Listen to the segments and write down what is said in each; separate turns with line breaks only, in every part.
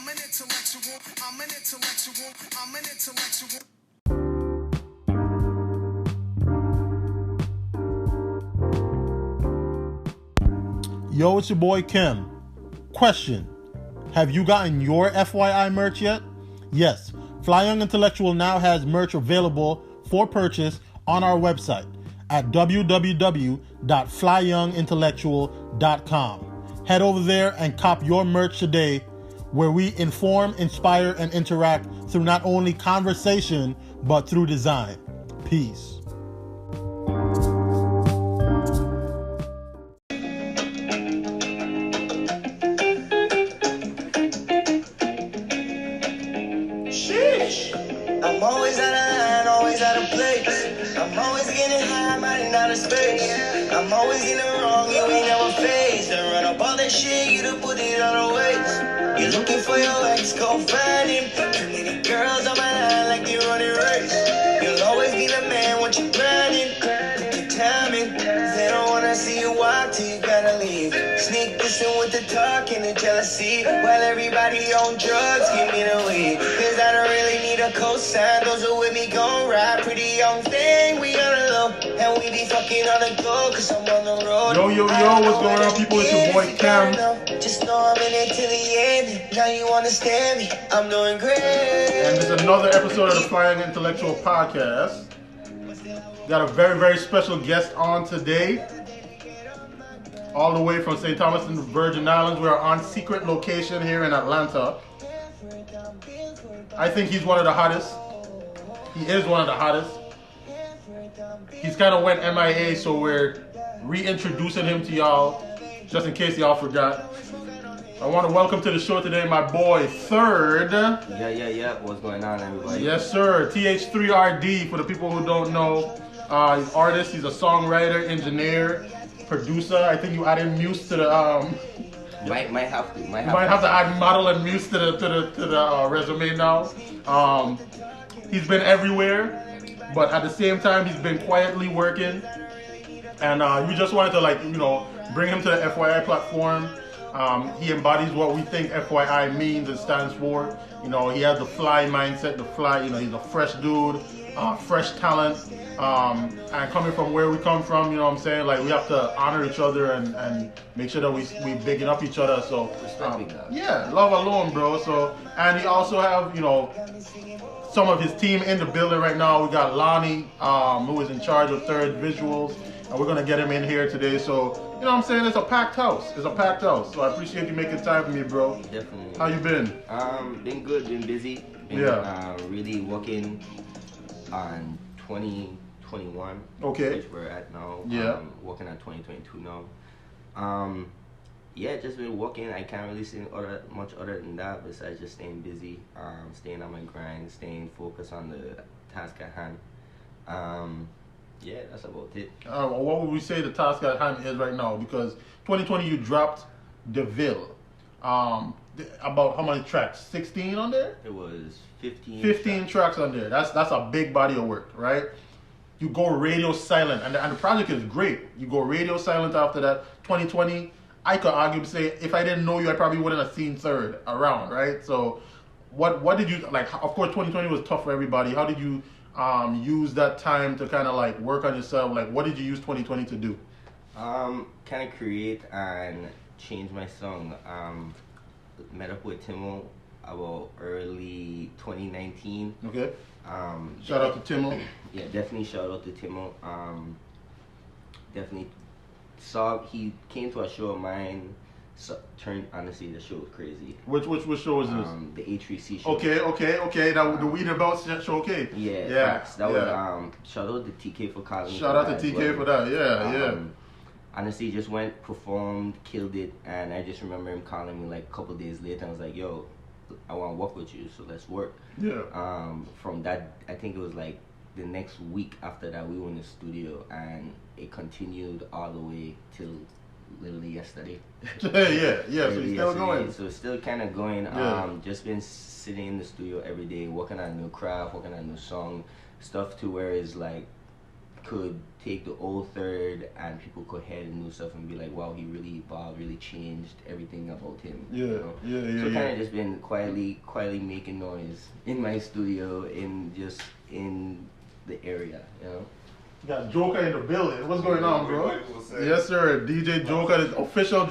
I'm an intellectual. I'm an intellectual. I'm an intellectual.
Yo, it's your boy Kim. Question: have you gotten your FYI merch yet? Yes, Fly Young Intellectual now has merch available for purchase on our website at www.flyyoungintellectual.com. Head over there and cop your merch today, where we inform, inspire, and interact through not only conversation, but through design. Peace.
I'm always out of line, always out of place. I'm always getting high, I'm running out of space. I'm always getting wrong, you ain't never faced. And run up all that shit, you done put it on the waist. You're looking for your ex, go find him. Too many girls on my line like they running race. You'll always be the man once you're grinding. Your timing, they don't wanna see you walk till you gotta leave. Sneak dissing with the talk and the jealousy. While everybody on drugs, give me the weed. Cause I don't really need a cosign. Those who with me gon' ride. Pretty young thing, we on the low. And we be fucking on the go, cause I'm on the road.
Yo, what's going on, people? It's your boy Cam.
Just know I'm in it till the end. Now you understand me, I'm doing great.
And this is another episode of the Fly Young Intellectual Podcast. Got a very, very special guest on today. All the way from St. Thomas and the Virgin Islands. We are on secret location here in Atlanta. I think he's one of the hottest. He is one of the hottest. He's kind of went MIA, so we're reintroducing him to y'all, just in case y'all forgot. I want to welcome to the show today my boy Th3rd.
Yeah. What's going on, everybody?
Yes, sir. Th3rd, for the people who don't know. He's an artist, he's a songwriter, engineer, producer. I think you added muse to the
Might have to.
You might have to add model and muse to the resume now. He's been everywhere, but at the same time he's been quietly working. And we just wanted to bring him to the FYI platform. He embodies what we think FYI means and stands for. He has the fly mindset, the fly. He's a fresh dude, fresh talent. And coming from where we come from, we have to honor each other and make sure that we bigging up each other. So, love alone, bro. So, and he also have, some of his team in the building right now. We got Lonnie, who is in charge of Th3rd Visuals, and we're gonna get him in here today. So, it's a packed house. So I appreciate you making time for me, bro.
Definitely.
How you been?
Been good, been busy. Really working on 2021, which we're at now. Working on 2022 now. Just been working. I can't really say much other than that besides just staying busy, staying on my grind, staying focused on the task at hand. That's about it.
What would we say the task at hand is right now? Because 2020 you dropped DeVille. About how many tracks? 16 on there?
It was 15.
15 tracks on there. That's a big body of work, right? You go radio silent, and the project is great. You go radio silent after that. 2020, I could argue say if I didn't know you, I probably wouldn't have seen Th3rd around, right? So, what did you like? Of course, 2020 was tough for everybody. How did you use that time to kind of work on yourself? What did you use 2020 to do?
Kind of create and change my song. Met up with Timo about early 2019.
Okay. Shout out to Timo.
Yeah, definitely shout out to Timo. Definitely he came to a show of mine. Honestly, the show was crazy.
Which show was this?
The Th3rd show.
Okay. That the Weed About show. Okay.
Yeah. That was shout out to TK for calling.
Shout out to TK for that. Yeah.
Honestly, just went, performed, killed it, and I just remember him calling me a couple days later. I was like, "Yo, I want to work with you, so let's work."
Yeah.
From that, I think it was the next week after that, we were in the studio, and it continued all the way till literally yesterday.
yeah. So it's still going.
So it's still kind of going.
Yeah.
Just been sitting in the studio every day, working on a new craft, working on a new song, stuff to where it's could take the old Th3rd and people could hear the new stuff and be like, wow, he really evolved, really changed everything about him.
Yeah,
you know? So kind of just been quietly making noise in my studio, in the area, you know.
You got Joker in the building. What's going on, bro? Yes, sir. DJ Joker, the official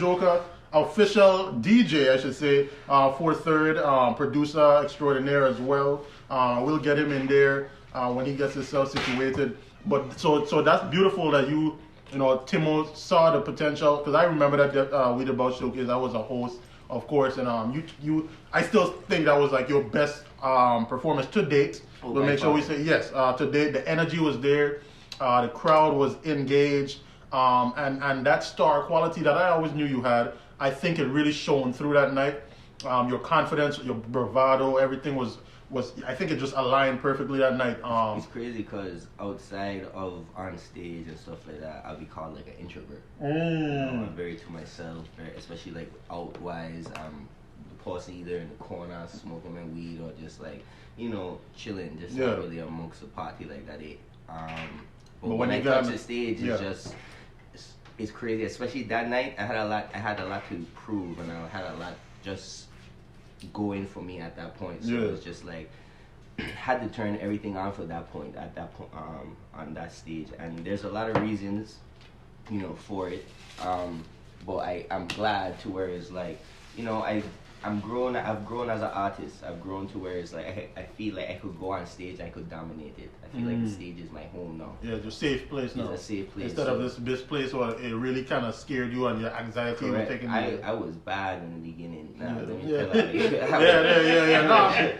DJ, I should say, for Th3rd, producer extraordinaire as well. We'll get him in there when he gets himself situated. But so that's beautiful that you know, Timo saw the potential, because I remember that We The About Showcase. I was a host, of course, and I still think that was like your best performance to date. We'll make sure we say yes. To date, the energy was there. The crowd was engaged, and that star quality that I always knew you had, I think it really shone through that night. Your confidence, your bravado, everything was I think it just aligned perfectly that night.
It's crazy because outside of on stage and stuff like that, I'll be called like an introvert. You know, I'm very to myself, especially like outwise. The person either in the corner smoking my weed or just like, you know, chilling, just not really amongst the party like that. But when I got to the stage, it's crazy. Especially that night, I had a lot to prove, and I had a lot just going for me at that point. So it was just like had to turn everything on for that point. At that point, on that stage, and there's a lot of reasons, you know, for it. But I'm glad to where it's like, you know, I've grown as an artist. I've grown to where it's like I feel like I could go on stage, I could dominate it. I feel like the stage is my home now.
Yeah, it's a safe place now.
It's a safe place.
Instead of this place where it really kind of scared you and your anxiety was taking you.
I was bad in the beginning. Let me
yeah.
tell you.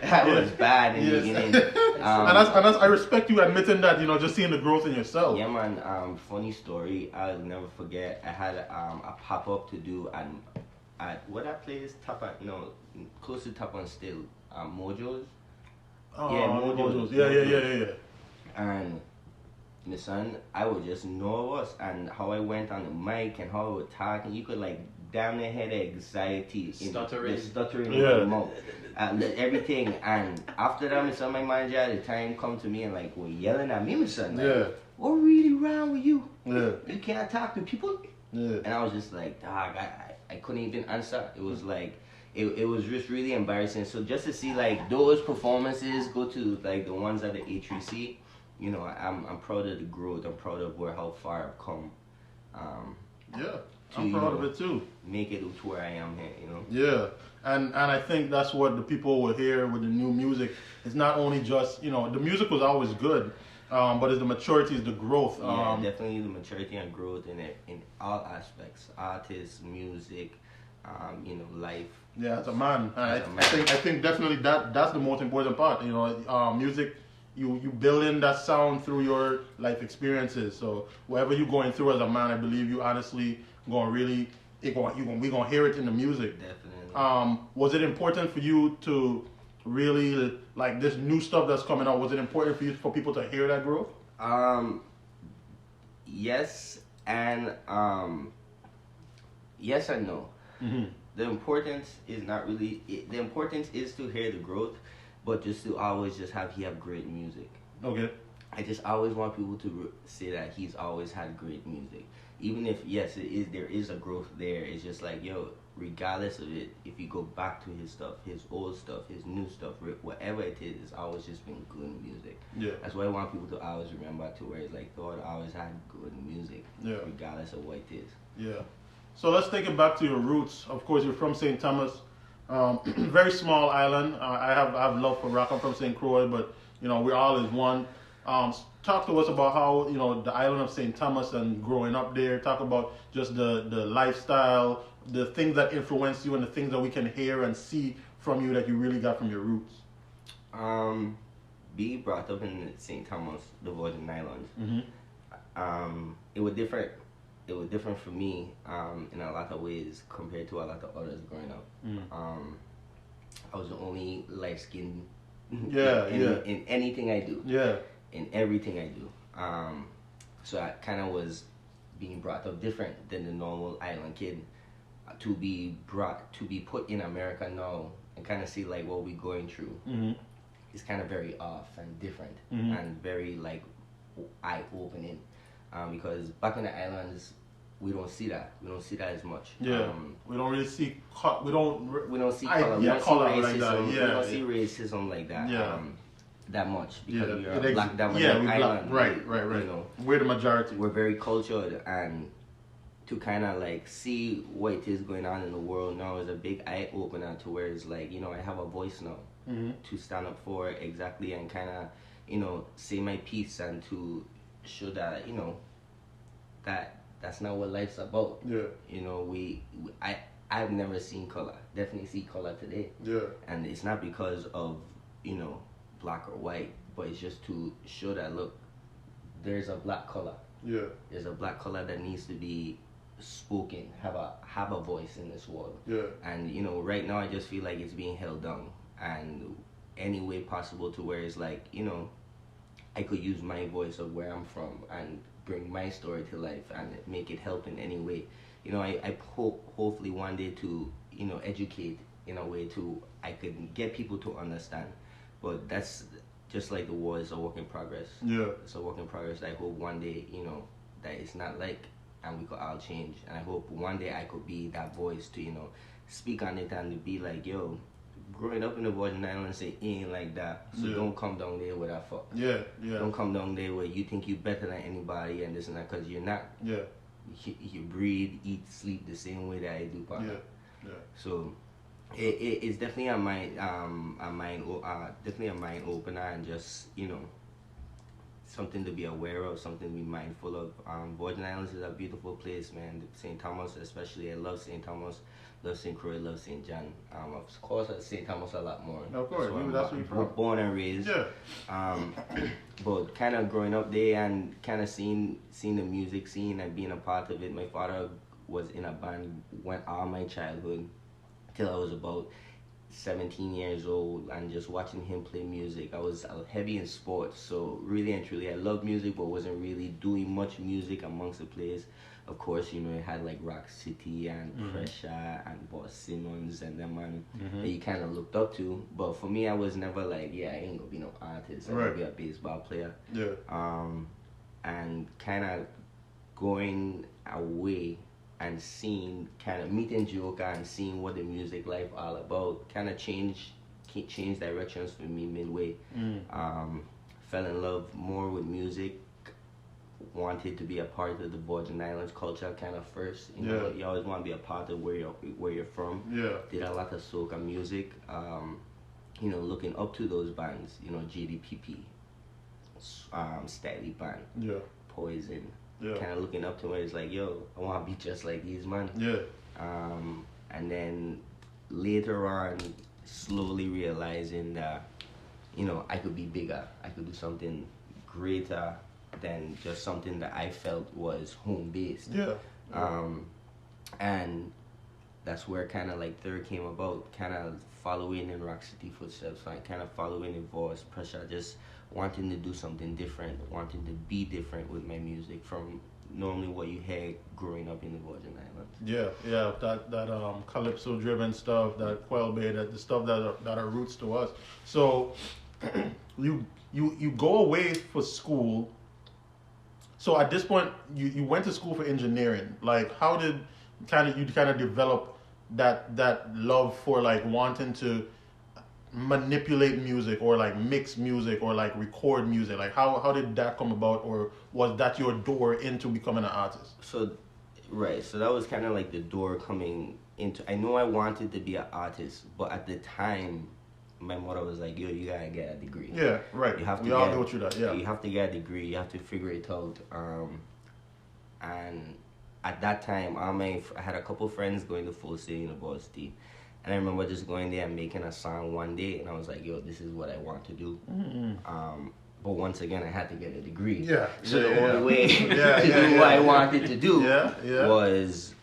I
was bad in the beginning.
I respect you admitting that, you know, just seeing the growth in yourself.
Yeah, man. Funny story. I'll never forget. I had a pop-up to do at what that place, close to Top on Still, Mojo's.
Oh,
yeah,
Mojo's. Yeah.
And my son, I was just nervous, and how I went on the mic and how I was talking, you could like damn near had anxiety, stuttering in the mouth, everything. And after that, my son, my manager at the time come to me and like were yelling at me, my son, like, what really wrong with you? You can't talk to people. And I was just like, dog, I couldn't even answer. It was like, it was just really embarrassing. So just to see like those performances go to like the ones at the Th3rd, you know, I'm proud of the growth. I'm proud of how far I've come.
I'm proud of it too.
Make it to where I am here, you know.
Yeah, and I think that's what the people will hear with the new music. It's not only just, you know, the music was always good. But it's the maturity, it's the growth.
Yeah, definitely the maturity and growth in all aspects, artists, music, you know, life.
Yeah, as a man, I think definitely that's the most important part. You know, music, you build in that sound through your life experiences. So whatever you're going through as a man, I believe you honestly we gonna hear it in the music.
Definitely.
Was it important for you to really, like, this new stuff that's coming out, was it important for people to hear that growth?
Yes and no. The importance is not really the importance is to hear the growth, but just to always just have great music.
Okay.
I just always want people to say that he's always had great music, even if there is a growth there. It's just like, yo, regardless of it, if you go back to his stuff, his old stuff, his new stuff, whatever it is, it's always just been good music.
Yeah.
That's why I want people to always remember, to where it's like, Th3rd always had good music, regardless of what it is. Yeah.
So let's take it back to your roots. Of course, you're from St. Thomas, very small island. I have love for rock. I'm from St. Croix, but you know, we're all as one. Talk to us about how, you know, the island of St. Thomas and growing up there. Talk about just the lifestyle, the things that influence you, and the things that we can hear and see from you that you really got from your roots.
Being brought up in St. Thomas, the Virgin Islands, it was different. It was different for me in a lot of ways compared to a lot of others growing up. I was the only light-skinned in anything I do. Yeah. In everything I do. So I kind of was being brought up different than the normal island kid. To be put in America now and kind of see like what we're going through is kind of very off and different and very like eye-opening, because back in the islands, we don't see that. We don't see that as much.
Yeah, we don't really see. We don't.
We don't see
I-
color.
yeah,
we don't
color
see racism.
like that.
We
Yeah,
don't see racism like that.
Yeah.
That much because we are
it
a
ex-
black dominant
yeah, we black.
island.
Right.
You know,
We're the majority.
we're very cultured, and to kind of like see what is going on in the world now is a big eye opener to where it's like, I have a voice now to stand up for exactly and kind of, say my piece and to show that, that's not what life's about.
Yeah.
I've never seen color. Definitely see color today.
Yeah.
And it's not because of, black or white, but it's just to show that, look, there's a black color.
Yeah.
There's a black color that needs to be spoken, have a voice in this world.
Yeah.
And right now I just feel like it's being held down, and any way possible to where it's like, I could use my voice of where I'm from and bring my story to life and make it help in any way. I hope hopefully one day to educate in a way to I could get people to understand, but that's just like the war is a work in progress.
Yeah.
It's a work in progress. I hope one day that it's not like, and we could all change. And I hope one day I could be that voice to, speak on it and to be like, yo, growing up in the Virgin Islands, it ain't like that. So don't come down there with that fuck.
Yeah. Yeah.
Don't come down there where you think you're better than anybody and this and that, because you're not.
Yeah.
You breathe, eat, sleep the same way that I do, partner.
Yeah. Yeah.
So it's definitely a mind, definitely a mind opener, and just something to be aware of, something to be mindful of. Virgin Islands is a beautiful place, man. St. Thomas, especially, I love St. Thomas, love St. Croix, love St. John. Of course, St. Thomas a lot more.
Of course,
so
that's where you're from.
Born and raised.
Yeah.
But kind of growing up there and kind of seeing the music scene and being a part of it. My father was in a band, went all my childhood till I was about 17 years old, and just watching him play music. I was heavy in sports, so really and truly I loved music, but wasn't really doing much music amongst the players. Of course, it had like Rock City and Pressure and Boss Simmons and them man that you kind of looked up to. But for me, I was never like, I ain't gonna be no artist. I'm gonna be a baseball player.
Yeah.
And kind of going away and seeing, kind of meeting Joker and seeing what the music life all about, kind of change directions for me midway. Fell in love more with music, wanted to be a part of the Virgin Islands culture kind of first. You always want to be a part of where you're from.
Yeah.
Did a lot of soca music, looking up to those bands, GDPP, Stately Band,
Yeah.
Poison.
Yeah.
Kind of looking up to where it's like, yo, I want to be just like these man.
Yeah.
And then later on, slowly realizing that, I could be bigger. I could do something greater than just something that I felt was home based.
Yeah.
And that's where kind of like Th3rd came about, kind of following in Rock City footsteps, like kind of following in Voice, Pressure, just wanting to do something different, wanting to be different with my music from normally what you had growing up in the Virgin Islands.
Yeah, that calypso driven stuff, that Quell Bay, that the stuff that are roots to us. So you go away for school. So at this point you went to school for engineering. Like, how did you develop that love for like wanting to manipulate music or like mix music or like record music? Like how did that come about, or was that your door into becoming an artist?
So that was kind of like the door coming into, I know I wanted to be an artist, but at the time my mother was like, yo, you gotta get a degree.
Yeah, right.
You have to
we all go through that. Yeah,
you have to get a degree, you have to figure it out. And at that time I had a couple friends going to Full Sail University. And I remember just going there and making a song one day, and I was like, yo, this is what I want to do. But once again, I had to get a degree.
Yeah.
So the only way to
do
do what I wanted to do
Yeah.
was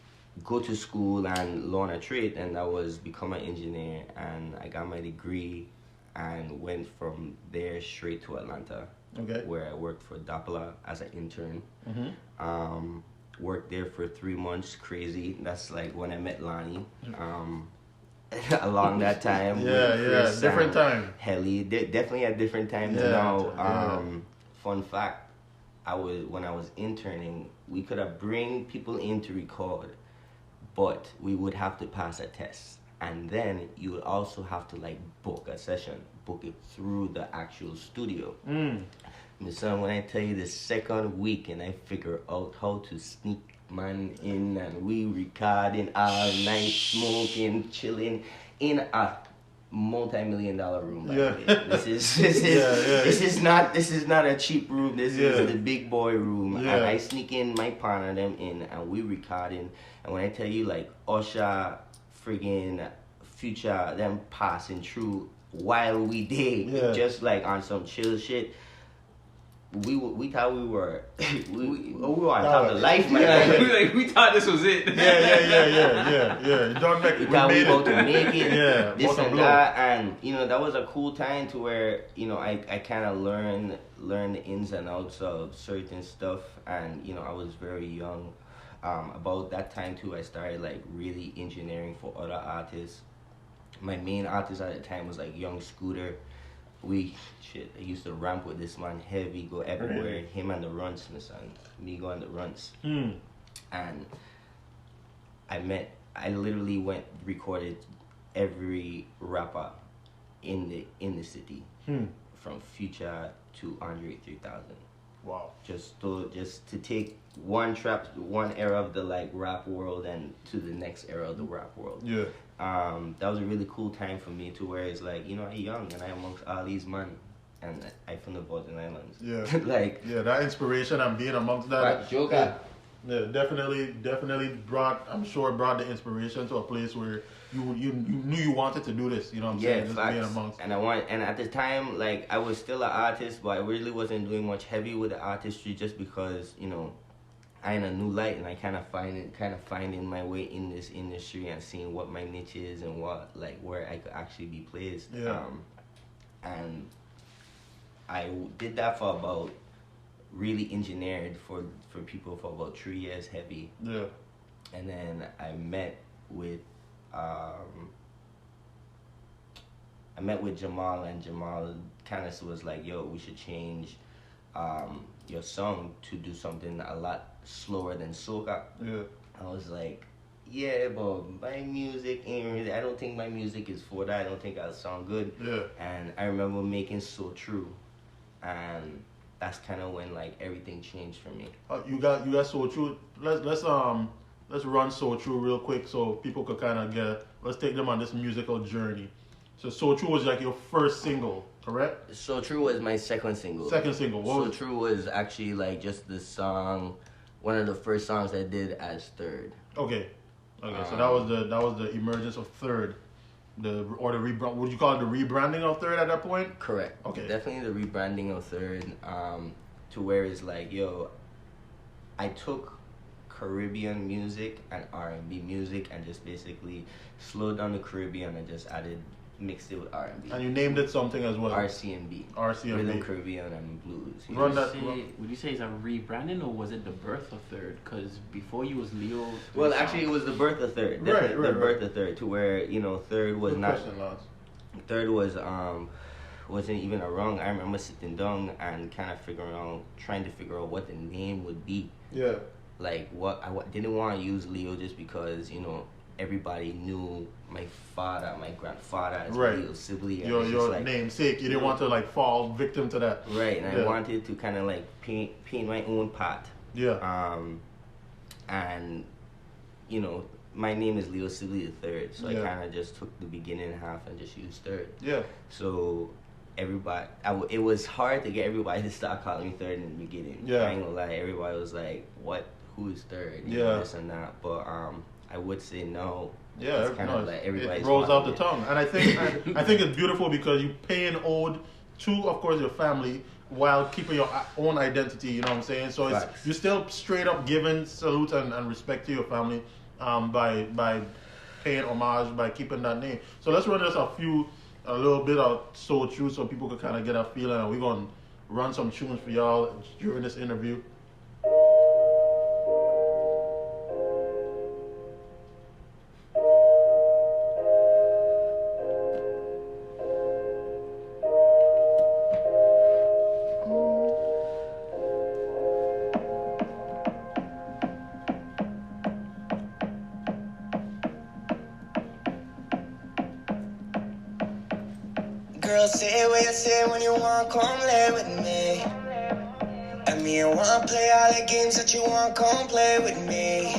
go to school and learn a trade, and that was become an engineer. And I got my degree and went from there straight to Atlanta, where I worked for Doppler as an intern. Worked there for 3 months, crazy. That's like when I met Lonnie. Along that time.
Different time.
Helly, definitely at different times now. Fun fact, when I was interning, we could have bring people in to record, but we would have to pass a test, and then you would also have to like book a session, book it through the actual studio. My son, when I tell you the second week and I figure out how to sneak man in and we recording all night, smoking, chilling in a multi-million-dollar room. By the way. This is not a cheap room. This is the big boy room. And I sneak in my partner them in and we recording. And when I tell you like Usher, friggin' Future, them passing through while we did, just like on some chill shit. We thought we were we were on top of life, man.
We thought this was it.
Yeah. Don't make
we thought we were about to make it. This and that, and that was a cool time to where I kind of learn the ins and outs of certain stuff, and I was very young. About that time too, I started like really engineering for other artists. My main artist at the time was like Young Scooter. I used to ramp with this man heavy, go everywhere. Him and the Runts, my son. Me go and the Runts. And I literally recorded every rapper in the city, from Future to Andre 3000.
Wow.
Just to take one era of the like rap world and to the next era of the rap world.
Yeah.
That was a really cool time for me to where it's like, I'm young and I amongst all these men and I from the Virgin Islands.
Yeah. That inspiration and being amongst that.
Right, Joker.
Yeah, definitely brought the inspiration to a place where you knew you wanted to do this, you know what I'm saying? Just being amongst.
And at the time, like, I was still an artist, but I really wasn't doing much heavy with the artistry just because, I in a new light and I kind of finding my way in this industry and seeing what my niche is and where I could actually be placed. And I did that for about, really engineered for people for about 3 years heavy.
Yeah.
And then I met with Jamal, and Jamal kind of was like, yo, we should change your song to do something a lot slower than soca.
Yeah.
I was like, yeah, but my music ain't really, I don't think my music is for that. I don't think I'll sound good.
Yeah.
And I remember making So True, and that's kind of when like everything changed for me.
You got So True. Let's run So True real quick so people could kind of let's take them on this musical journey. So True was like your first single, correct?
So True was my second single.
Second single.
So True was actually like just the song, one of the first songs I did as Th3rd.
Okay. So that was the emergence of Th3rd. Would you call it the rebranding of Th3rd at that point?
Correct.
Okay.
Definitely the rebranding of Th3rd, to where it's like, yo, I took Caribbean music and R&B music and just basically slowed down the Caribbean and just mixed it with R&B.
And you named it something as well.
RCMB. Rhythm, Caribbean, and blues.
Would you say it's a rebranding or was it the birth of Th3rd? Because before you was Leo.
Well, actually, it was the birth of Th3rd. The birth of Th3rd, to where Th3rd was not. Th3rd was wasn't even a wrong. I remember sitting down and kind of trying to figure out what the name would be.
Yeah.
Like I didn't want to use Leo just because everybody knew my grandfather as Leo Sibley.
Your namesake. You didn't want to like fall victim to that.
Right, and I wanted to kind of like paint my own path.
Yeah.
And my name is Leo Sibley Th3rd, so I kind of just took the beginning half and just used Th3rd.
Yeah.
So everybody, it was hard to get everybody to start calling me Th3rd in the beginning.
Yeah.
I ain't gonna lie, everybody was like, "What? Who is Th3rd?" This and that. But I would say no.
Yeah,
it's kind of like everybody
it rolls off the tongue, and I think it's beautiful because you pay an ode to, of course, your family while keeping your own identity. You know what I'm saying? So you're still straight up giving salute and respect to your family by paying homage by keeping that name. So let's run just a little bit of So True so people can kind of get a feeling, and we're gonna run some tunes for y'all during this interview.
girl, say what you say when you want, come lay with me. I mean, I wanna play all the games that you want, come play with me.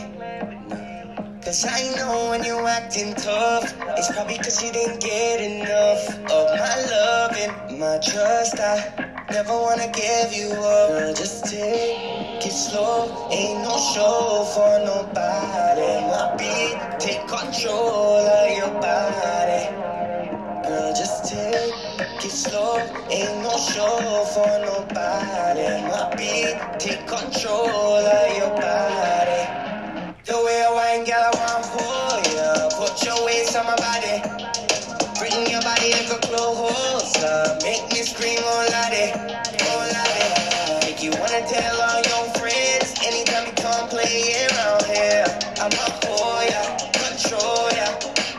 Cause I know when you acting tough, it's probably cause you didn't get enough of my love and my trust. I never wanna give you up. Girl, just take it slow, ain't no show for nobody. My beat, take control of your body. Girl, just take it slow, ain't no show for nobody. My beat, take control of your body. The way I wine, girl, I want to hold ya. Put your waist on my body. Bring your body a little closer. Make me scream, oh lady, oh lady. Make you wanna tell all your friends. Anytime you come play around here, I'ma hold ya, control ya.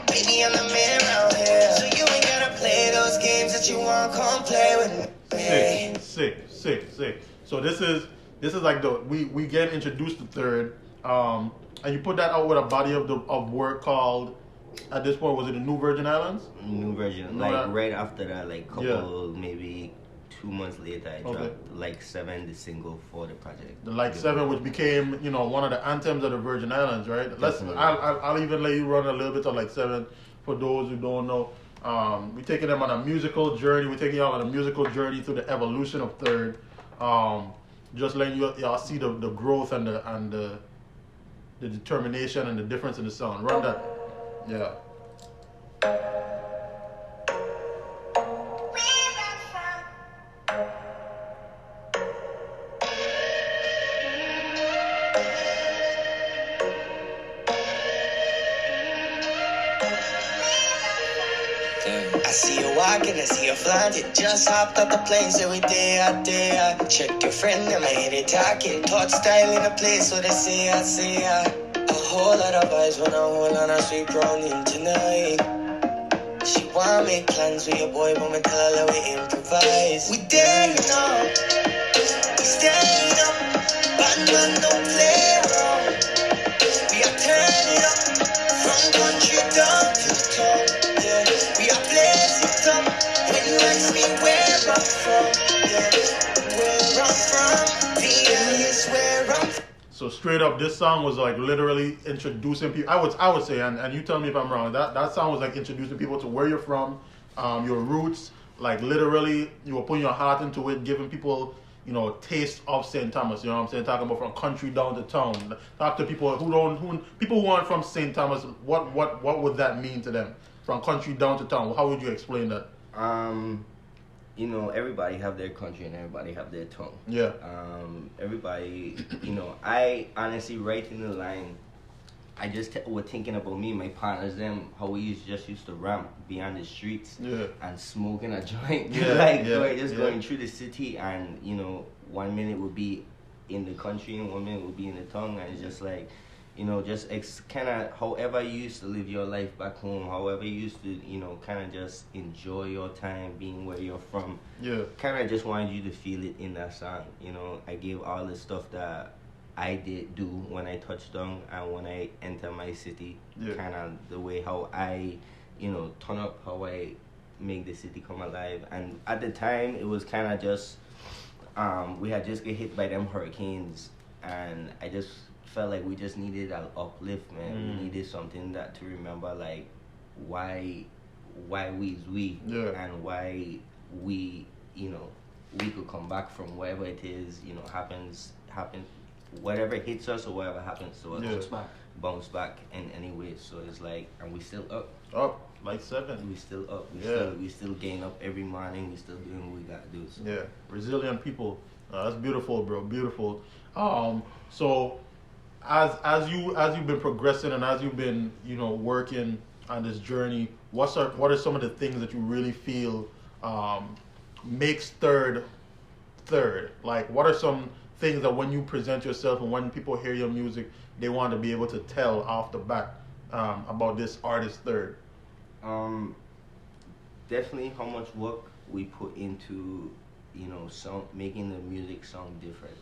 Baby, I'm the man around here. So you ain't gotta play those games that you want, come play with me.
Sick. So this is like we get introduced to Third, and you put that out with a body of work called, at this point, was it the New Virgin Islands?
New Virgin, right after that, like couple maybe 2 months later, I dropped Like 7, the single for the project.
The Like 7, which became one of the anthems of the Virgin Islands, right? I'll even let you run a little bit of Like 7 for those who don't know. We're taking them on a musical journey. We're taking y'all on a musical journey through the evolution of Third. Just letting y'all see the growth and the determination and the difference in the sound. Run that. Yeah.
I see you walking, I see you flying. Just hopped off the plane, so we day. Check your friend, I'm hear they talking. Talk style in the place, so they say. A whole lot of vibes when I hold on a sweet brown in tonight. She wanna make plans with your boy, but me tell her let we improvise. We day up, we staying up. Batman don't play around. We are turning up from country down to town. Yeah, we are blazing up. When you ask me where I'm from, yeah, where I'm from, VA is where I'm from.
So straight up, this song was like literally introducing people. I would say, and you tell me if I'm wrong. That song was like introducing people to where you're from, your roots. Like literally, you were putting your heart into it, giving people taste of St. Thomas. You know what I'm saying? Talking about from country down to town. Talk to people who aren't from St. Thomas. What would that mean to them? From country down to town. How would you explain that?
Everybody have their country and everybody have their tongue.
Yeah.
Everybody, I honestly, right in the line, I just was thinking about me, my partners, them, how we used to ramp beyond the streets and smoking a joint. Going through the city, and 1 minute would be in the country and 1 minute would be in the tongue, and it's just like, kind of however you used to live your life back home, however you used to, kind of just enjoy your time being where you're from.
Yeah.
Kind of just wanted you to feel it in that song. I gave all the stuff that I did do when I touched down and when I enter my city.
Yeah.
Kind of the way how I, turn up, how I make the city come alive. And at the time, it was kind of just, we had just get hit by them hurricanes, and I just felt like we just needed an uplift, man. We needed something that to remember, like, why we is we, and why we, we could come back from wherever it is, happens, whatever hits us or whatever happens to us, bounce back in any way. So it's like, and we still up.
Like 7.
We still up. We still gain up every morning. We still doing what we gotta do. So.
Yeah, resilient people. That's beautiful, bro. Beautiful. So as you've been progressing and as you've been working on this journey, what are some of the things that you really feel makes Third? Like, what are some things that when you present yourself and when people hear your music, they want to be able to tell off the bat about this artist Third?
Definitely how much work we put into making the music sound different.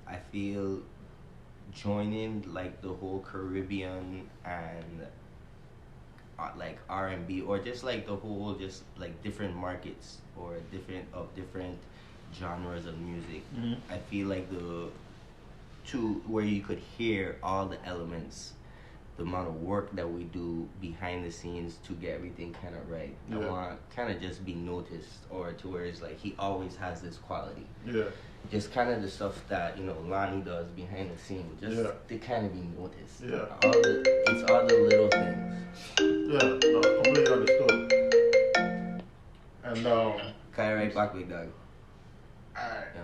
I feel joining like the whole Caribbean and like R&B or just like the whole just like different markets or different genres of music. I feel like the to where you could hear all the elements, the amount of work that we do behind the scenes to get everything kind of right. I want kind of just be noticed, or to where it's like he always has this quality. Just kind of the stuff that, you know, Lonnie does behind the scenes, just to kind of be noticed. It's all the little things.
Yeah, no, completely understood. And
Kai right back, big dog.
Alright.
Yeah.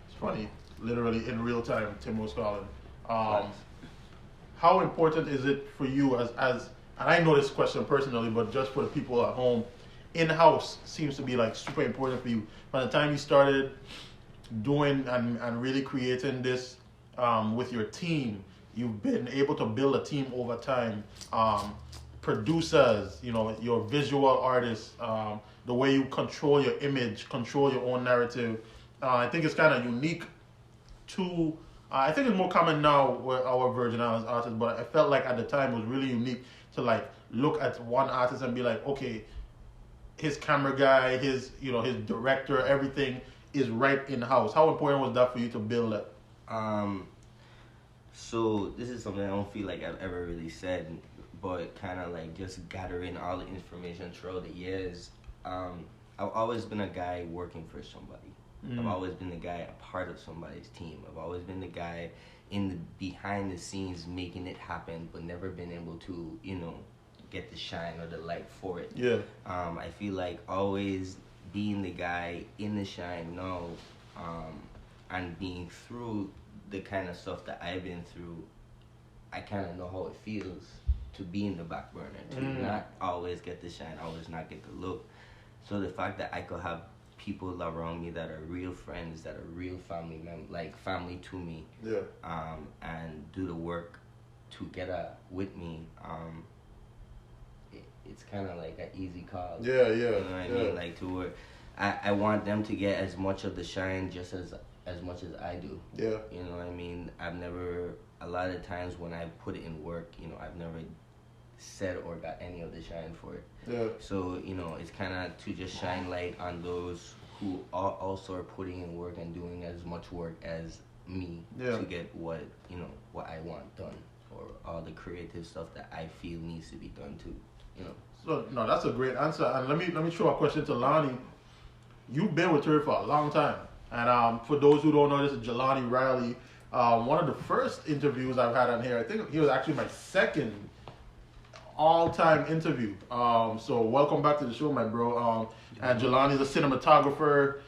It's funny, literally in real time, Tim was calling. How important is it for you as and I know this question personally, but just for the people at home, in-house seems to be like super important for you. By the time you started doing and really creating this with your team, you've been able to build a team over time. Producers, you know, your visual artists, the way you control your image, control your own narrative. I think it's kind of unique to, I think it's more common now with our Virgin Islands artists, but I felt like at the time it was really unique to like look at one artist and be like, okay, his camera guy, his, you know, his director, everything is right in house. How important was that for you to build that?
So this is something I don't feel like I've ever really said, but kind of like just gathering all the information throughout the years. I've always been a guy working for somebody. I've always been the guy a part of somebody's team. I've always been the guy in the behind the scenes making it happen, but never been able to, you know, get the shine or the light for it. I feel like always being the guy in the shine now, and being through the kind of stuff that I've been through, I kind of know how it feels to be in the back burner, to not always get the shine, always not get the look. So the fact that I could have people around me that are real friends, that are real family like family to me, and do the work together with me, it's kind of like an easy call. You know what I mean? Like, to where I want them to get as much of the shine just as much as I do. You know what I mean? I've never, a lot of times when I put it in work, you know, I've never said or got any of the shine for it. So, you know, it's kind of to just shine light on those who are also are putting in work and doing as much work as me to get what, you know, what I want done, or all the creative stuff that I feel needs to be done too. You know.
So no, that's a great answer. And let me throw a question to Lonnie. You've been with Th3rd for a long time, and for those who don't know, this is Jelani Riley. One of the first interviews I've had on here, I think he was actually my second all-time interview. So welcome back to the show, my bro. And Jelani's a cinematographer.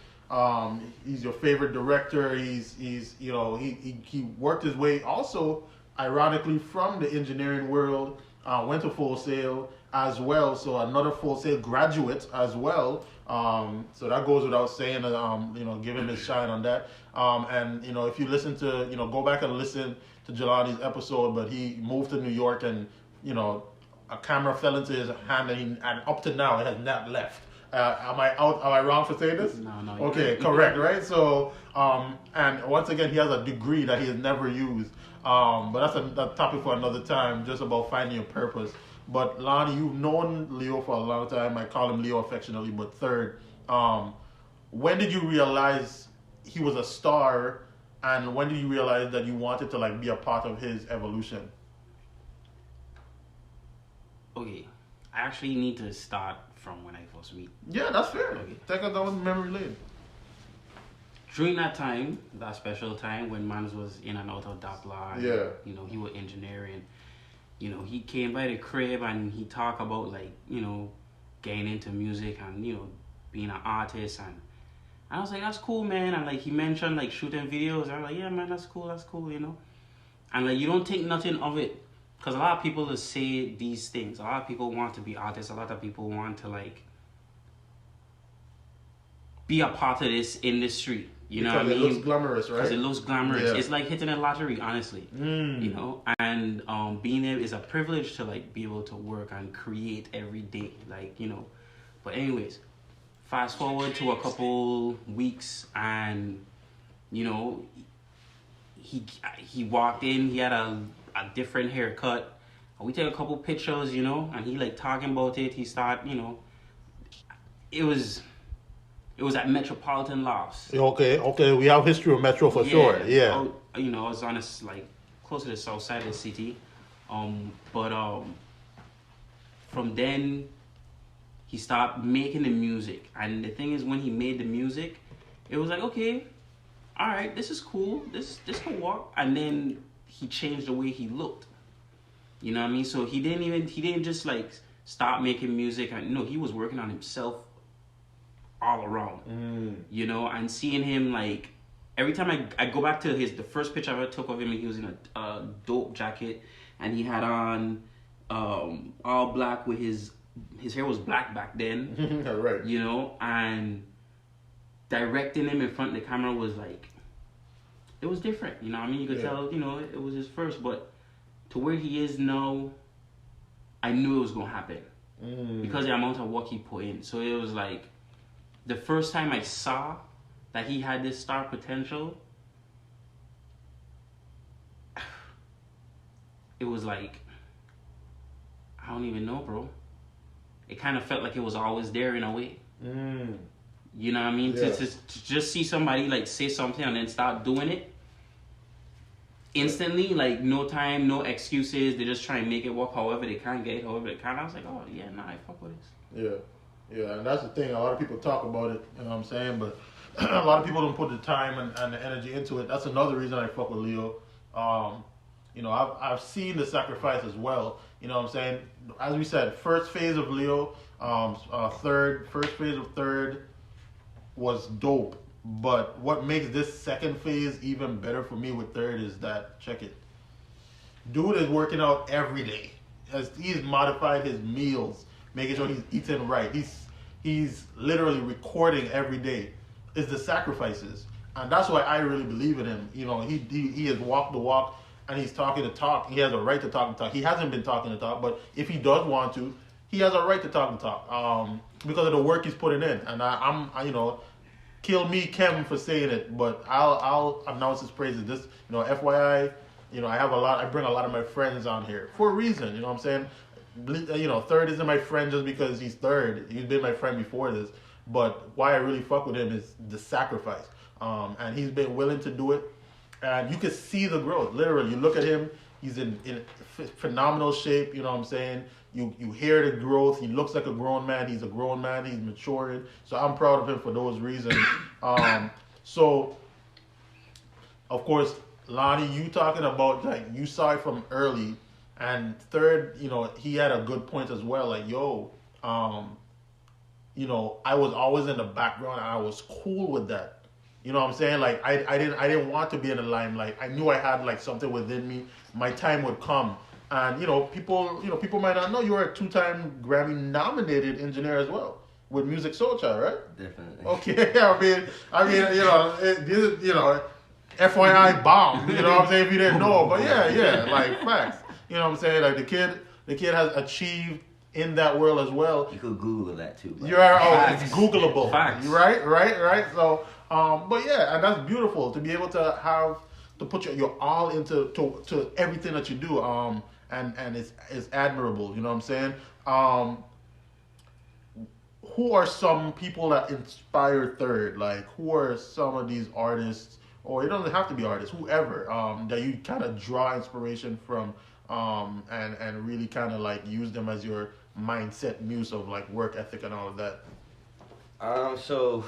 He's your favorite director. He's you know, he worked his way also, ironically, from the engineering world. Went to Full Sail as well, so another Full Sail graduate as well. So that goes without saying. You know, give him his shine on that. And you know, if you listen to, you know, go back and listen to Jelani's episode. But he moved to New York, and you know, a camera fell into his hand, and up to now it has not left. Am I wrong for saying this?
No.
Okay, correct, right? So, and once again, he has a degree that he has never used. But that's a topic for another time, just about finding your purpose. But Lonnie, you've known Leo for a long time. I call him Leo affectionately, but Th3rd. When did you realize he was a star, and when did you realize that you wanted to like be a part of his evolution?
Okay, I actually need to start from when I first meet.
Yeah, that's fair.
Okay.
Take us down memory lane.
During that time, that special time when Mans was in and out of Doppler, you know, he was engineering, you know, he came by the crib and he talked about like, you know, getting into music and, you know, being an artist, and I was like, that's cool, man. And like he mentioned like shooting videos, and I was like, yeah, man, that's cool, you know. And like you don't think nothing of it, because a lot of people just say these things. A lot of people want to be artists. A lot of people want to like be a part of this industry. You know what I mean?
Because it looks glamorous, right?
Because it looks glamorous.
Yeah.
It's like hitting a lottery, honestly. You know, and being there is a privilege to like be able to work and create every day, like, you know. But anyways, fast forward to a couple weeks, and you know, he walked in. He had a different haircut. We take a couple pictures, you know, and he like talking about it. He start, you know, it was at Metropolitan Lofts.
Okay, we have history of Metro for sure. Yeah.
You know, I was on this like close to the south side of the city. But from then he stopped making the music. And the thing is, when he made the music, it was like, okay, all right, this is cool. This can work. And then he changed the way he looked. You know what I mean? So he didn't just like stop making music. And no, he was working on himself all around. You know, and seeing him like every time I go back to the first picture I ever took of him, he was in a dope jacket, and he had on all black with his hair was black back then.
Right.
You know, and directing him in front of the camera was like, it was different. You know what I mean? You could tell, you know, it was his first, but to where he is now, I knew it was gonna happen because the amount of work he put in. So it was like the first time I saw that he had this star potential, it was like, I don't even know, bro. It kind of felt like it was always there in a way. You know what I mean?
Yeah.
To just see somebody like say something and then start doing it instantly, like no time, no excuses. They just try and make it work however they can, get it however they can. I was like, oh yeah, nah, I fuck with this.
Yeah, and that's the thing. A lot of people talk about it, you know what I'm saying? But a lot of people don't put the time and the energy into it. That's another reason I fuck with Leo. You know, I've seen the sacrifice as well. You know what I'm saying? As we said, first phase of Leo, first phase of Th3rd was dope. But what makes this second phase even better for me with Th3rd is that, check it, dude is working out every day. He's modified his meals, making sure he's eating right. He's literally recording every day. It's the sacrifices, and that's why I really believe in him. You know, he has walked the walk, and he's talking the talk. He has a right to talk the talk. He hasn't been talking the talk, but if he does want to, he has a right to talk the talk. Because of the work he's putting in, and I'm you know, kill me, Kevin, for saying it, but I'll announce his praises. This, you know, FYI, you know, I bring a lot of my friends on here for a reason. You know what I'm saying? You know, Th3rd isn't my friend just because he's Th3rd. He's been my friend before this. But why I really fuck with him is the sacrifice. And he's been willing to do it. And you can see the growth. Literally, you look at him, he's in phenomenal shape. You know what I'm saying? You hear the growth. He looks like a grown man. He's a grown man. He's maturing. So I'm proud of him for those reasons. So, of course, Lonnie, you talking about, like, you saw it from early. And Th3rd, you know, he had a good point as well. Like, yo, you know, I was always in the background and I was cool with that. You know what I'm saying? Like, I didn't want to be in the limelight. I knew I had like something within me. My time would come. And people might not know you're a 2-time Grammy nominated engineer as well with Music Soulchild, right?
Definitely.
Okay, I mean, you know, FYI bomb. You know what I'm saying? If you didn't know, but yeah, like facts. You know what I'm saying? Like the kid has achieved in that world as well.
You could Google that too.
It's Googleable.
Facts.
Right. So, but yeah, and that's beautiful to be able to put your all into to everything that you do. And it's admirable. You know what I'm saying? Who are some people that inspire Th3rd? Like, who are some of these artists, or it doesn't have to be artists, whoever, that you kind of draw inspiration from, and really kind of like use them as your mindset muse of like work ethic and all of that?
So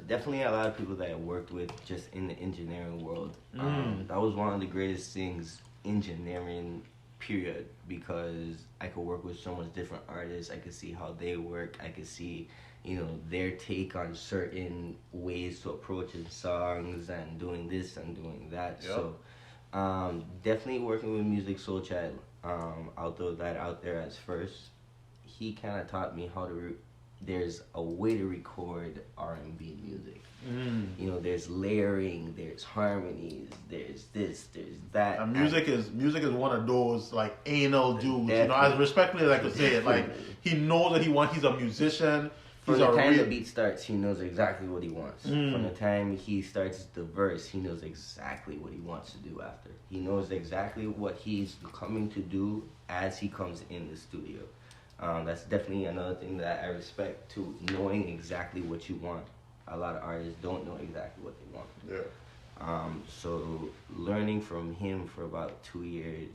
definitely a lot of people that I worked with just in the engineering world. That was one of the greatest things, engineering, period, because I could work with so much different artists. I could see how they work. I could see, their take on certain ways to approaching songs and doing this and doing that. Yep. So definitely working with Music Soulchild. I'll throw that out there as first. He kind of taught me how to there's a way to record R&B music. There's layering, there's harmonies, there's this, there's that.
And music is one of those like anal dudes. As respectfully as I could say it, like he knows that he's a musician.
From the time the beat starts, he knows exactly what he wants. From the time he starts the verse, he knows exactly what he wants to do after. He knows exactly what he's coming to do as he comes in the studio. That's definitely another thing that I respect too, knowing exactly what you want. A lot of artists don't know exactly what they want.
Yeah.
So learning from him for about 2 years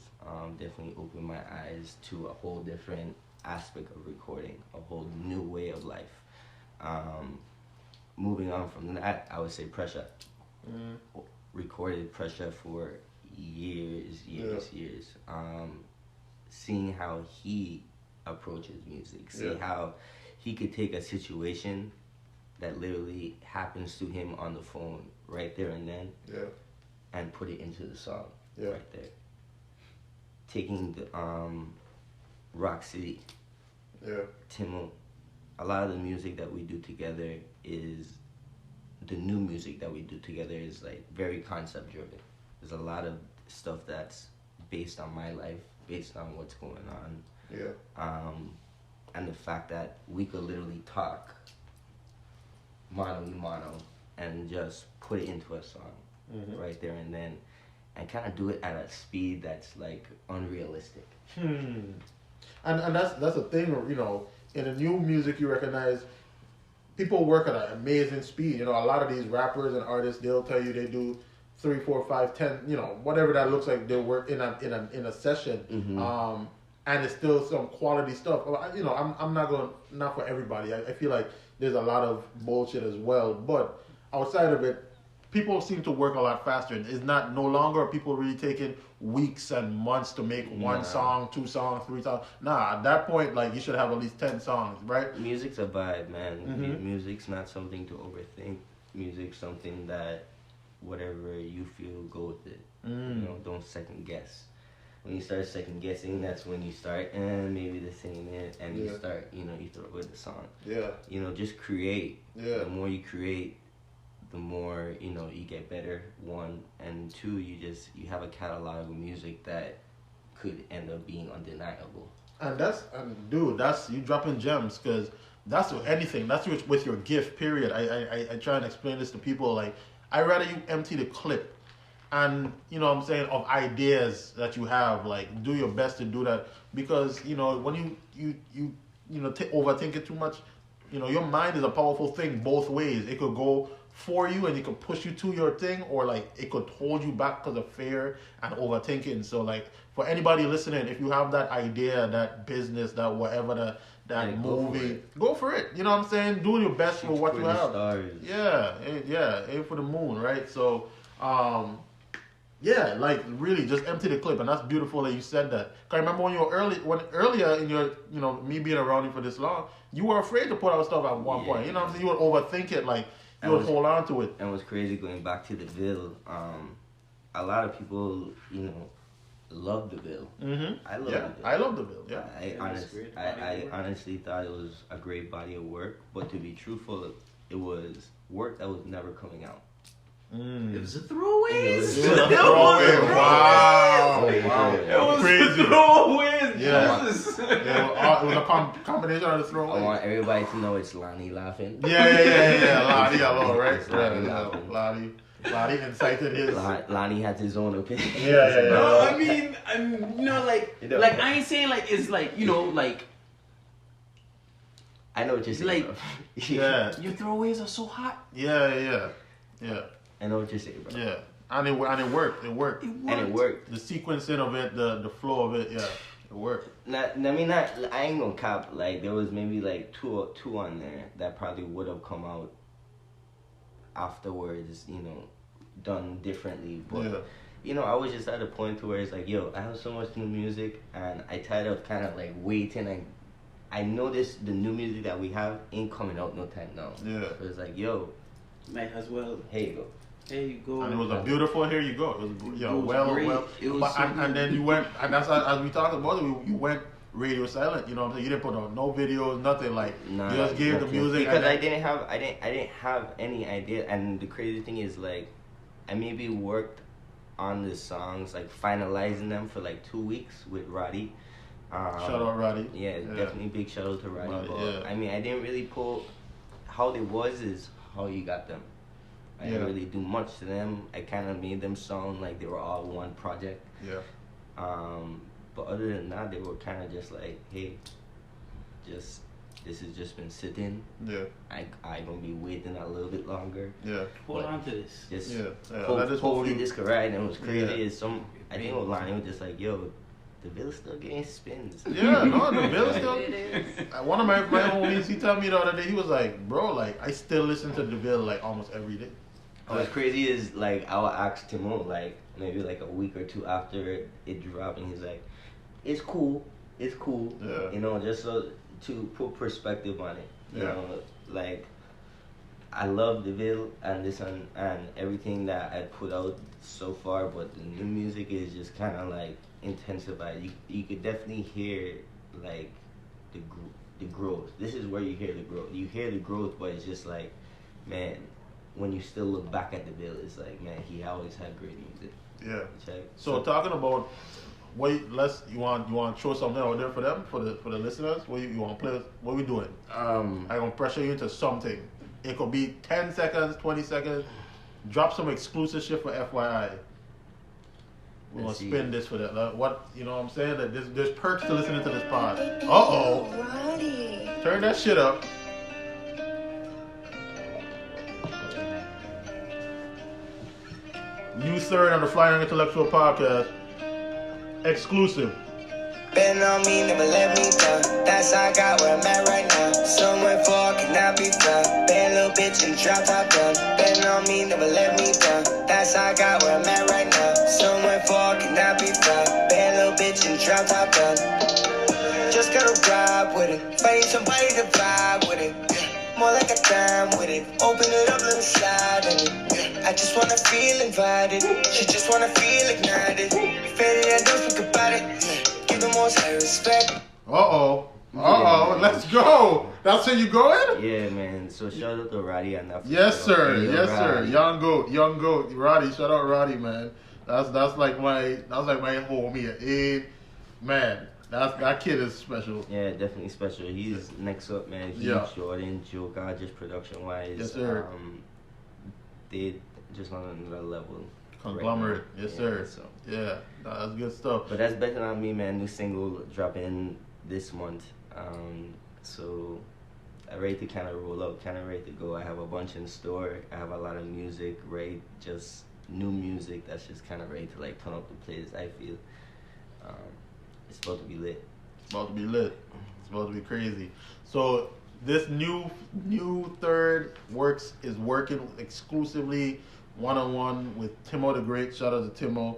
definitely opened my eyes to a whole different aspect of recording, a whole new way of life. Moving on from that, I would say Pressure. Recorded Pressure for years. Seeing how he approaches music, see how he could take a situation that literally happens to him on the phone right there and then, and put it into the song right there. Taking the Rock City, Timo. A lot of the music that we do together is the new music that we do together is like very concept driven. There's a lot of stuff that's based on my life, based on what's going on. And the fact that we could literally talk mono and just put it into a song right there and then, and kind of do it at a speed that's like unrealistic.
And that's the thing, you know, in the new music you recognize people work at an amazing speed. You know, a lot of these rappers and artists, they'll tell you they do 3, 4, 5, 10, you know, whatever that looks like. They work in a session, and it's still some quality stuff. You know, I'm not for everybody. I feel like there's a lot of bullshit as well, but outside of it, people seem to work a lot faster. It's no longer are people really taking weeks and months to make one song, 2 songs, 3 songs. Nah, at that point, like, you should have at least 10 songs, right?
Music's a vibe, man. Music's not something to overthink. Music's something that whatever you feel, go with it. You know, don't second guess. When you start second guessing, that's when you start, maybe this ain't it, and you start, you know, you throw away the song. You know, just create. The more you create, the more, you know, you get better, 1, and 2, you have a catalog of music that could end up being undeniable.
And dude, that's you dropping gems, because that's with anything. That's with your gift, period. I try and explain this to people, like, I'd rather you empty the clip and, you know what I'm saying, of ideas that you have, like, do your best to do that, because, you know, when you overthink it too much, you know, your mind is a powerful thing both ways. It could go for you and it could push you to your thing, or like it could hold you back because of fear and overthinking. So, like, for anybody listening, if you have that idea, that business, that whatever, that movie, go for it. You know what I'm saying? Do your best for what you have.
Stars.
Aim for the moon, right? So, like, really just empty the clip, and that's beautiful that you said that. Cause I remember when you were earlier in your, you know, me being around you for this long, you were afraid to put out stuff at one point. You know what I'm saying? You would overthink it, like you would hold on to it.
And what's crazy, going back to the Ville, a lot of people, you know, love the Ville. I love the Ville.
I love the Ville. Yeah,
I honestly thought it was a great body of work, but to be truthful, it was work that was never coming out.
It was a throwaway.
Wow.
It was crazy. Throwaways.
Yeah. It was a combination of the throwaway.
I want everybody to know it's Lonnie laughing.
Yeah. Lonnie got low, right? Lonnie incited his.
Lonnie had his own opinion.
Yeah.
No, I mean, you know, like I ain't saying like it's like, you know, like.
I know what you're saying.
Like,
yeah.
Your throwaways are so hot.
Yeah.
I know what you're saying, bro.
Yeah, and it worked. It worked.
And it worked.
The sequencing of it, the flow of it, it worked.
I ain't gonna cap. Like, there was maybe like two on there that probably would have come out afterwards, you know, done differently. But you know, I was just at a point to where it's like, yo, I have so much new music, and I tired of kind of like waiting. And I noticed the new music that we have ain't coming out no time now.
Yeah.
So it's like, yo,
might as well.
Here you go.
There you go.
And it was a beautiful. Here you go. It was, you know,
It was
and then you went, and that's as we talked about it. You went radio silent. You know what I'm saying? You didn't put on no videos, nothing. Like, you just gave the music.
Because I didn't have any idea. And the crazy thing is, like, I maybe worked on the songs, like finalizing them for like 2 weeks with Roddy.
Shout out Roddy.
Yeah, definitely big shout out to Roddy. But I mean, I didn't really put how they was is how you got them. I didn't really do much to them. I kind of made them sound like they were all one project.
Yeah.
But other than that, they were kind of just like, hey, this has just been sitting.
Yeah.
I gonna be waiting a little bit longer.
Yeah.
Hold on to this.
Just
Hopefully
hopefully this could ride. And it was crazy. Is I think online it was just like, yo, the bill still getting spins.
Yeah, no, the bill still. One of my homies, he told me the other day, he was like, bro, like I still listen to the bill like almost every day.
What's crazy is like I will ask Timo like maybe like a week or two after it dropped, and he's like, it's cool.
Yeah.
You know, just so to put perspective on it. You know, like I love the bill and this and everything that I put out so far, but the new music is just kind of like intensified. You could definitely hear like the growth. This is where you hear the growth. You hear the growth, but it's just like, man, when you still look back at the bill, it's like, man, he always had great music.
Yeah.
Check.
So talking about you want to throw something out there for them, for the listeners? What you want to play? What we doing? I'm gonna pressure you into something. It could be 10 seconds, 20 seconds. Drop some exclusive shit for FYI. We're gonna spin this for that. What, you know what I'm saying? That there's perks to listening to this pod. Turn that shit up. New Th3rd on the Flying Intellectual Podcast. Exclusive.
Been on me, never let me down. That's how I got where I'm at right now. Somewhere far cannot be found. Bad little bitch and drop top down. Been on me, never let me down. That's how I got where I'm at right now. Somewhere far cannot be found. Bad little bitch and drop top down. Just gotta ride with it. Find somebody to vibe with it. More like a time with it. Open it up, let me slide in it. I just wanna feel invited. She just wanna feel ignited. Faded, I don't speak about it. Give the most high respect.
Let's go. That's where you going?
Yeah, man. So shout out to Roddy and that.
Yes, sir. Young goat. Roddy, shout out Roddy, man. That's like my homie. Hey, man. That kid is special.
Yeah, definitely special. He's next up, man. He's Jordan, Joe God, just production wise.
Yes, sir.
They just on another level.
Conglomerate.
Right,
yes, sir.
So.
Yeah, that's good stuff.
But that's better than me, man. New single dropping this month. So I'm ready to kind of roll up, kind of ready to go. I have a bunch in store. I have a lot of music, right? Just new music that's just kind of ready to like turn up the place, I feel. It's about to be lit.
It's about to be lit. It's about to be crazy. So this new Th3rd is working exclusively one-on-one with Timo the Great. Shout out to Timo.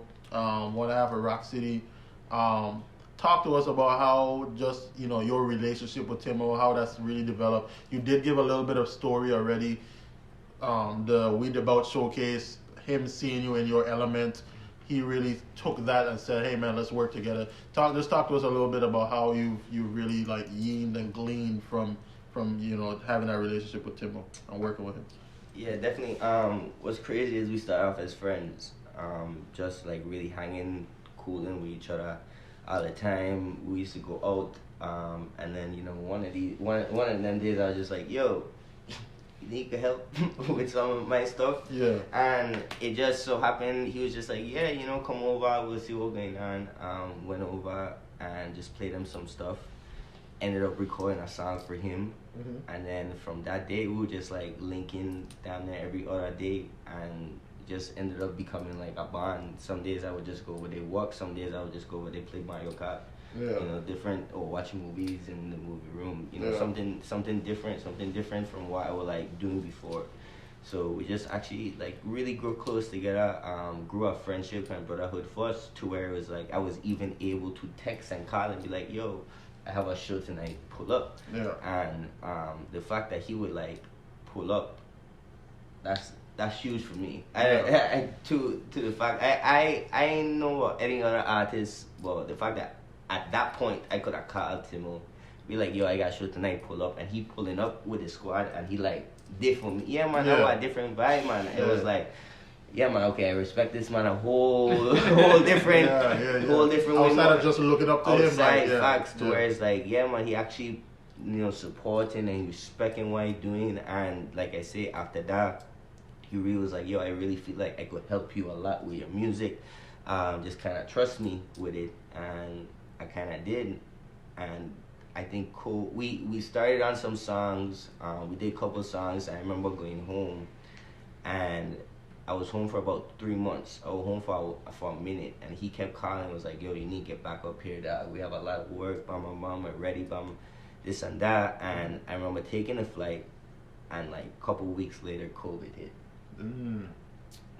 One half of Rock City. Talk to us about how just, your relationship with Timo, how that's really developed. You did give a little bit of story already. The We Devout showcase, him seeing you in your element. He really took that and said, "Hey man, let's work together." Talk to us a little bit about how you really like yeaned and gleaned from having that relationship with Timo and working with him.
Yeah, definitely. What's crazy is we started off as friends, just like really hanging, cooling with each other all the time. We used to go out, and then one of them days I was just like, "Yo, you need help with some of my stuff?"
Yeah.
And it just so happened he was just like, "Yeah, come over, we'll see what's going on." Went over and just played him some stuff. Ended up recording a song for him. Mm-hmm. And then from that day we were just like linking down there every other day, and just ended up becoming like a bond. Some days I would just go where they walk, some days I would just go where they play Mario Kart.
Yeah.
Different, or watching movies in the movie room. Something different from what I was like doing before. So we just actually like really grew close together, grew a friendship and brotherhood for us to where it was like I was even able to text and call and be like, "Yo, I have a show tonight, pull up."
Yeah.
And the fact that he would like pull up, that's huge for me.
Yeah.
To the fact I ain't know any other artist. Well, the fact that at that point I could have called Timo, be like, "Yo, I got a show tonight, pull up," and he pulling up with his squad, and he like different. Yeah, man, I got a different vibe, man. It was like, yeah, man, okay, I respect this man a whole different, whole different way.
Outside of just looking up to him,
facts to where it's like, yeah, man, he actually supporting and respecting what he's doing. And like I say, after that, he really was like, yo, I really feel like I could help you a lot with your music. Just kind of trust me with it. And I kind of did. And I think we started on some songs. We did a couple songs. I remember going home, and I was home for about 3 months. I was home for a minute, and he kept calling. Was like, yo, you need to get back up here, dog. We have a lot of work. Bam, bam, bam. We're ready, bam, this and that. And I remember taking a flight, and like a couple weeks later, COVID hit.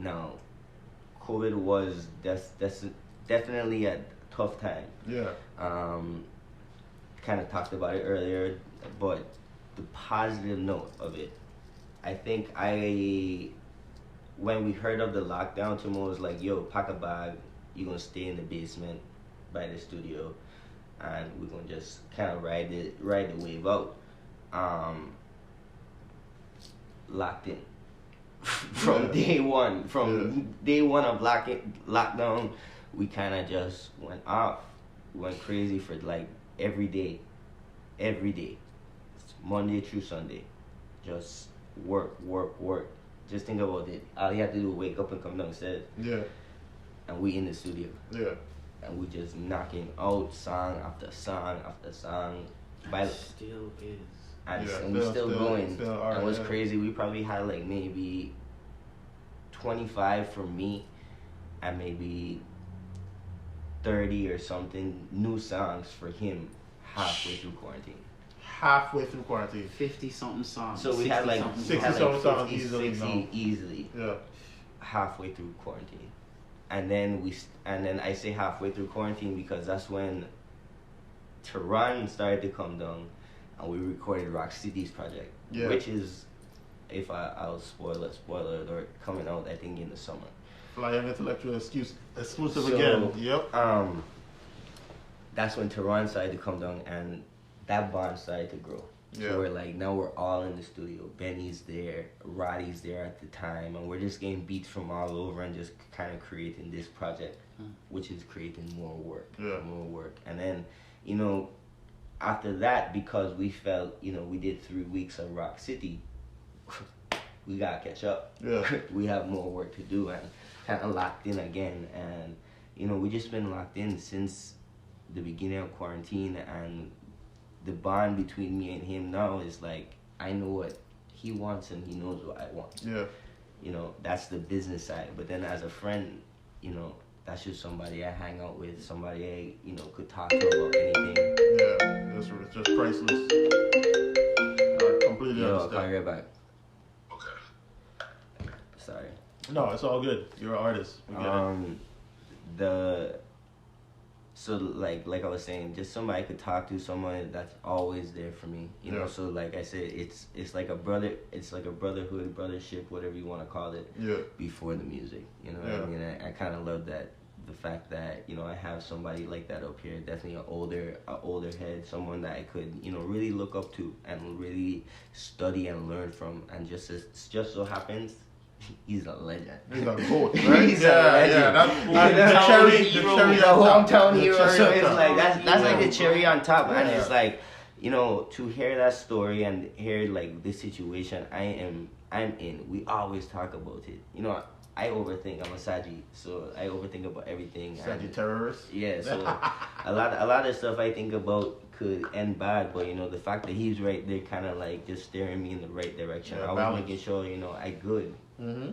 Now, COVID was that's definitely a tough time.
Yeah.
Kind of talked about it earlier, but the positive note of it, I think when we heard of the lockdown, Timo was like, yo, pack a bag, you're gonna stay in the basement by the studio, and we're gonna just kind of ride the wave out. Locked in from day one. Day one of lockdown, we kind of just went off. We went crazy for like every day, Monday through Sunday, just work. Just think about it. All you have to do is wake up and come downstairs.
Yeah.
And we in the studio.
Yeah.
And we just knocking out song after song after song.
Still is.
And we still going. And what's crazy, we probably had like maybe 25 for me, and maybe 30 or something new songs for him halfway through quarantine.
50 something songs.
So we had like
60 something songs
easily.
Yeah.
Halfway through quarantine. And then I say halfway through quarantine because that's when Th3rd started to come down, and we recorded Rock City's project.
Yeah.
Which is, if I'll spoiler alert, coming out I think in the summer.
Fly Young Intellectual exclusive again. Yep.
That's when Th3rd started to come down, and that bond started to grow.
Yeah.
So now we're all in the studio. Benny's there, Roddy's there at the time, and we're just getting beats from all over and just kind of creating this project, which is creating more work. And then, after that, because we felt, we did 3 weeks of Rock City, we gotta catch up.
Yeah.
We have more work to do, and kind of locked in again. And, we just been locked in since the beginning of quarantine, and the bond between me and him now is like, I know what he wants and he knows what I want.
Yeah.
That's the business side. But then as a friend, that's just somebody I hang out with, somebody I, could talk to about anything.
Yeah, that's just priceless. I completely understand.
I'll call you right back.
Okay.
Sorry.
No, it's all good. You're an artist. We get it.
So like I was saying, just somebody I could talk to, someone that's always there for me. So like I said, it's like a brotherhood, brothership, whatever you want to call it.
Yeah.
Before the music, what I mean? I kind of love that, the fact that I have somebody like that up here. Definitely an older head, someone that I could really look up to and really study and learn from. And just so happens, he's a legend.
He's a goat, right?
He's a legend.
That's the
hometown hero. So it's
top.
like that's like the cherry on top, and it's like, to hear that story and hear like this situation I'm in. We always talk about it. I overthink. I'm a Saggy, so I overthink about everything.
Sagittarius.
Yeah, so a lot of stuff I think about could end bad, but the fact that he's right there, kind of like just steering me in the right direction.
Yeah,
I was
balance.
making sure I good.
Mm-hmm.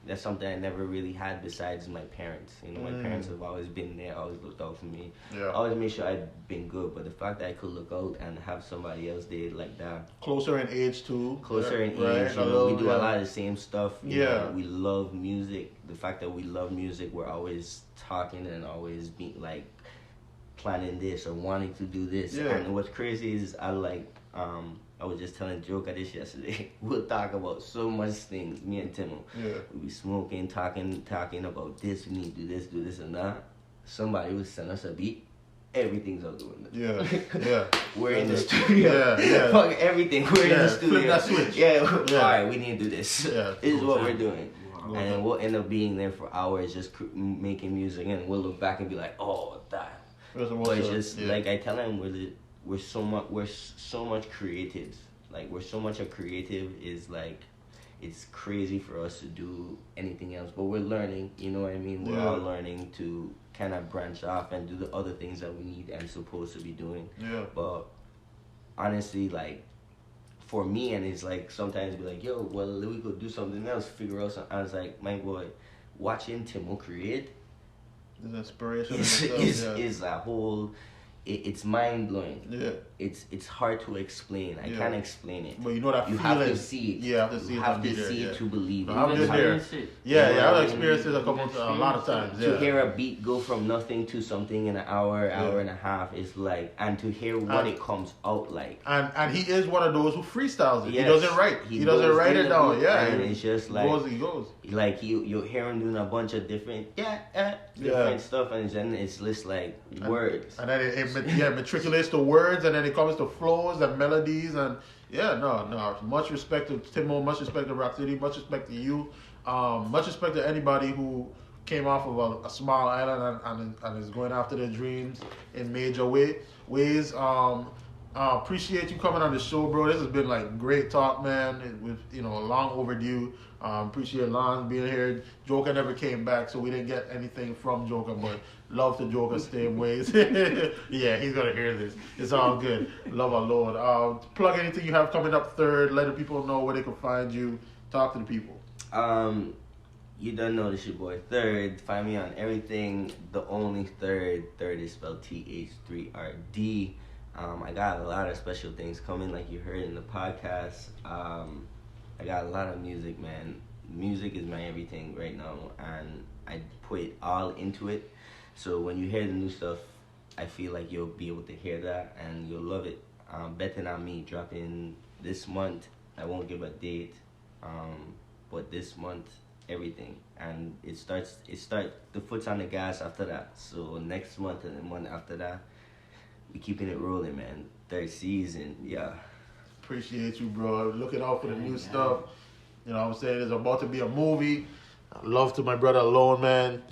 That's something I never really had besides my parents. My parents have always been there, always looked out for me.
Yeah.
Always made sure I'd been good. But the fact that I could look out and have somebody else there like that.
Closer in age too.
Closer in age,
right?
We do a lot of the same stuff.
Yeah.
We love music. The fact that we love music, we're always talking and always being like planning this or wanting to do this.
Yeah.
And what's crazy is I was just telling Joke this yesterday. We'll talk about so much things, me and Timo.
Yeah.
We'll be smoking, talking about this, we need to do this and that. Somebody will send us a beat. Everything's all doing it.
Yeah.
We're in the studio.
Yeah.
Fuck everything. We're in the studio.
Flip that switch.
Yeah. Alright, we need to do this.
Yeah.
This is what we're doing.
Wow.
And then we'll end up being there for hours just making music, and we'll look back and be like, oh, that. But it's just like I tell him, we're so much creatives. Like we're so much a creative is like it's crazy for us to do anything else. But we're learning, you know what I mean? We're all learning to kind of branch off and do the other things that we need and supposed to be doing.
Yeah.
But honestly, like for me, and it's like sometimes be like, yo, well, we could do something else, figure out something. I was like, my boy, watching Timo create
inspiration
is a whole. It's mind blowing.
Yeah.
It's hard to explain. I can't explain it.
But you know that
you
feeling.
have to see it.
Yeah, you have to see
it to believe it.
I've been there. I've experienced it a lot of times.
To hear a beat go from nothing to something in an hour and a half is like, and to hear what it comes out like.
And he is one of those who freestyles it.
Yes.
He doesn't write. He doesn't write it down. Yeah.
And it's just like
he goes.
Like you hear him doing a bunch of different stuff, and then it's just like words.
And then it matriculates to words, and then it comes to flows and melodies, and much respect to Timo, much respect to Rap City, much respect to you, much respect to anybody who came off of a small island and is going after their dreams in major ways. Appreciate you coming on the show, bro. This has been like great talk, man. With long overdue. Appreciate Lon being here. Joker never came back, so we didn't get anything from Joker, but love to Joker same ways. Yeah, he's gonna hear this. It's all good. Love our Lord. Plug anything you have coming up, Third. Let the people know where they can find you. Talk to the people.
You don't know this, your boy Th3rd. Find me on everything. The only Th3rd. Th3rd is spelled Th3rd. I got a lot of special things coming, like you heard in the podcast. I got a lot of music, man. Music is my everything right now, and I put it all into it. So when you hear the new stuff, I feel like you'll be able to hear that, and you'll love it. Betting on me, dropping this month. I won't give a date, but this month, everything. And it starts, the foot's on the gas after that. So next month and the month after that, we keeping it rolling, man. 3rd season, yeah.
Appreciate you, bro. Looking out for the new stuff. You know what I'm saying? There's about to be a movie. Love to my brother Lone, man.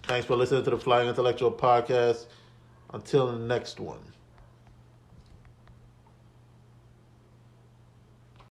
Thanks for listening to the Flying Intellectual Podcast. Until the next one.